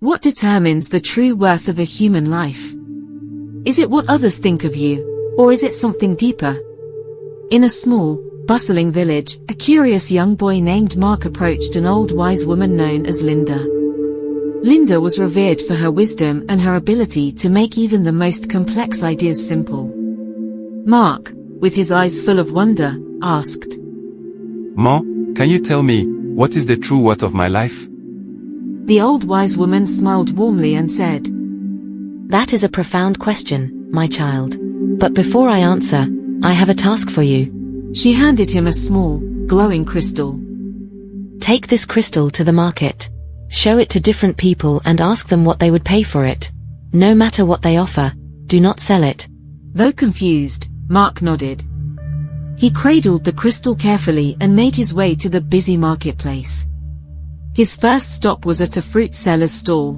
What determines the true worth of a human life? Is it what others think of you, or is it something deeper? In a small, bustling village, a curious young boy named Mark approached an old wise woman known as Linda. Linda was revered for her wisdom and her ability to make even the most complex ideas simple. Mark, with his eyes full of wonder, asked, Ma, can you tell me, what is the true worth of my life? The old wise woman smiled warmly and said, That is a profound question, my child. But before I answer, I have a task for you. She handed him a small, glowing crystal. Take this crystal to the market. Show it to different people and ask them what they would pay for it. No matter what they offer, do not sell it. Though confused, Mark nodded. He cradled the crystal carefully and made his way to the busy marketplace. His first stop was at a fruit seller's stall.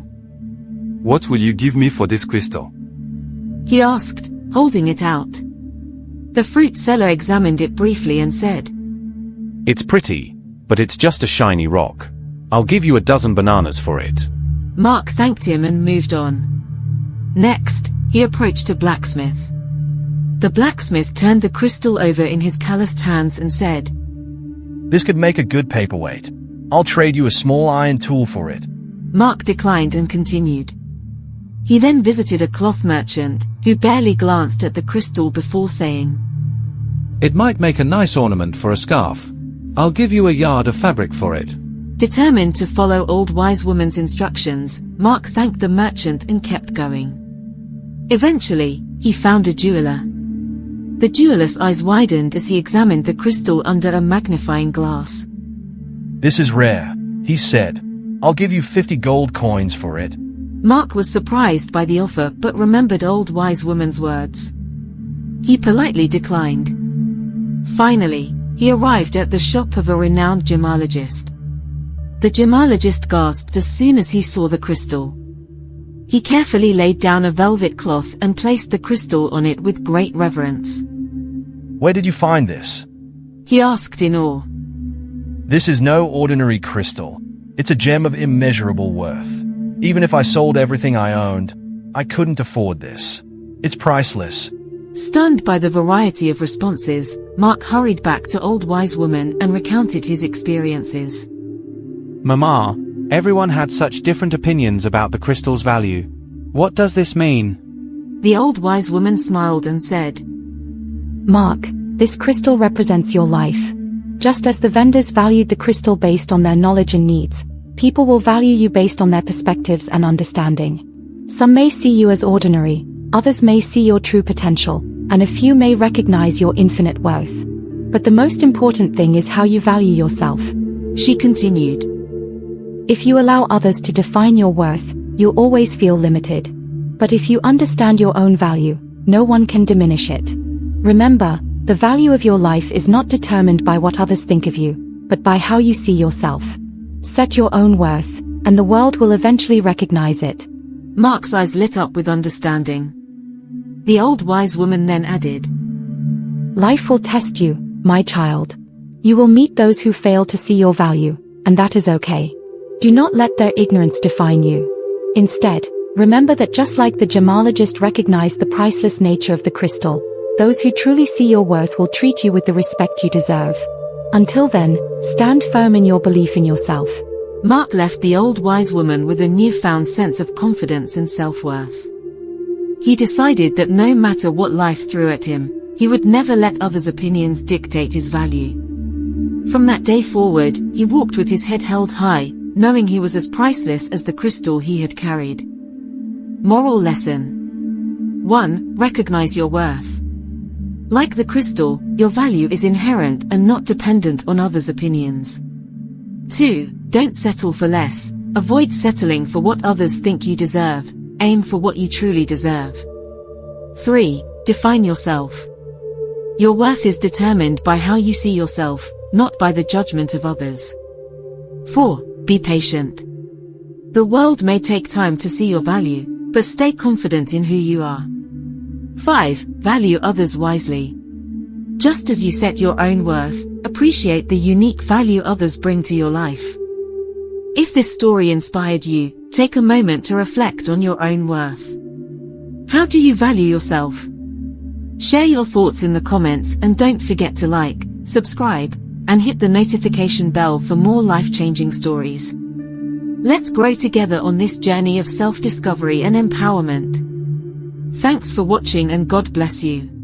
What will you give me for this crystal? He asked, holding it out. The fruit seller examined it briefly and said, It's pretty, but it's just a shiny rock. I'll give you a dozen bananas for it. Mark thanked him and moved on. Next, he approached a blacksmith. The blacksmith turned the crystal over in his calloused hands and said, This could make a good paperweight. I'll trade you a small iron tool for it. Mark declined and continued. He then visited a cloth merchant, who barely glanced at the crystal before saying, It might make a nice ornament for a scarf. I'll give you a yard of fabric for it. Determined to follow old wise woman's instructions, Mark thanked the merchant and kept going. Eventually, he found a jeweler. The jeweler's eyes widened as he examined the crystal under a magnifying glass. This is rare, he said. I'll give you 50 gold coins for it. Mark was surprised by the offer but remembered old wise woman's words. He politely declined. Finally, he arrived at the shop of a renowned gemologist. The gemologist gasped as soon as he saw the crystal. He carefully laid down a velvet cloth and placed the crystal on it with great reverence. Where did you find this? He asked in awe. This is no ordinary crystal. It's a gem of immeasurable worth. Even if I sold everything I owned, I couldn't afford this. It's priceless. Stunned by the variety of responses, Mark hurried back to old wise woman and recounted his experiences. Mama, everyone had such different opinions about the crystal's value. What does this mean? The old wise woman smiled and said, Mark, this crystal represents your life. Just as the vendors valued the crystal based on their knowledge and needs, people will value you based on their perspectives and understanding. Some may see you as ordinary, others may see your true potential, and a few may recognize your infinite worth. But the most important thing is how you value yourself. She continued. If you allow others to define your worth, you'll always feel limited. But if you understand your own value, no one can diminish it. Remember, the value of your life is not determined by what others think of you, but by how you see yourself. Set your own worth, and the world will eventually recognize it. Mark's eyes lit up with understanding. The old wise woman then added, Life will test you, my child. You will meet those who fail to see your value, and that is okay. Do not let their ignorance define you. Instead, remember that just like the gemologist recognized the priceless nature of the crystal, those who truly see your worth will treat you with the respect you deserve. Until then, stand firm in your belief in yourself. Mark left the old wise woman with a newfound sense of confidence and self-worth. He decided that no matter what life threw at him, he would never let others' opinions dictate his value. From that day forward, he walked with his head held high, knowing he was as priceless as the crystal he had carried. Moral lesson. 1. Recognize your worth. Like the crystal, your value is inherent and not dependent on others' opinions. 2. Don't settle for less. Avoid settling for what others think you deserve. Aim for what you truly deserve. 3. Define yourself. Your worth is determined by how you see yourself, not by the judgment of others. 4. Be patient. The world may take time to see your value, but stay confident in who you are. 5. Value others wisely. Just as you set your own worth, appreciate the unique value others bring to your life. If this story inspired you, Take a moment to reflect on your own worth. How do you value yourself? Share your thoughts in the comments and don't forget to like, subscribe, and hit the notification bell for more life-changing stories. Let's grow together on this journey of self-discovery and empowerment. Thanks for watching and God bless you.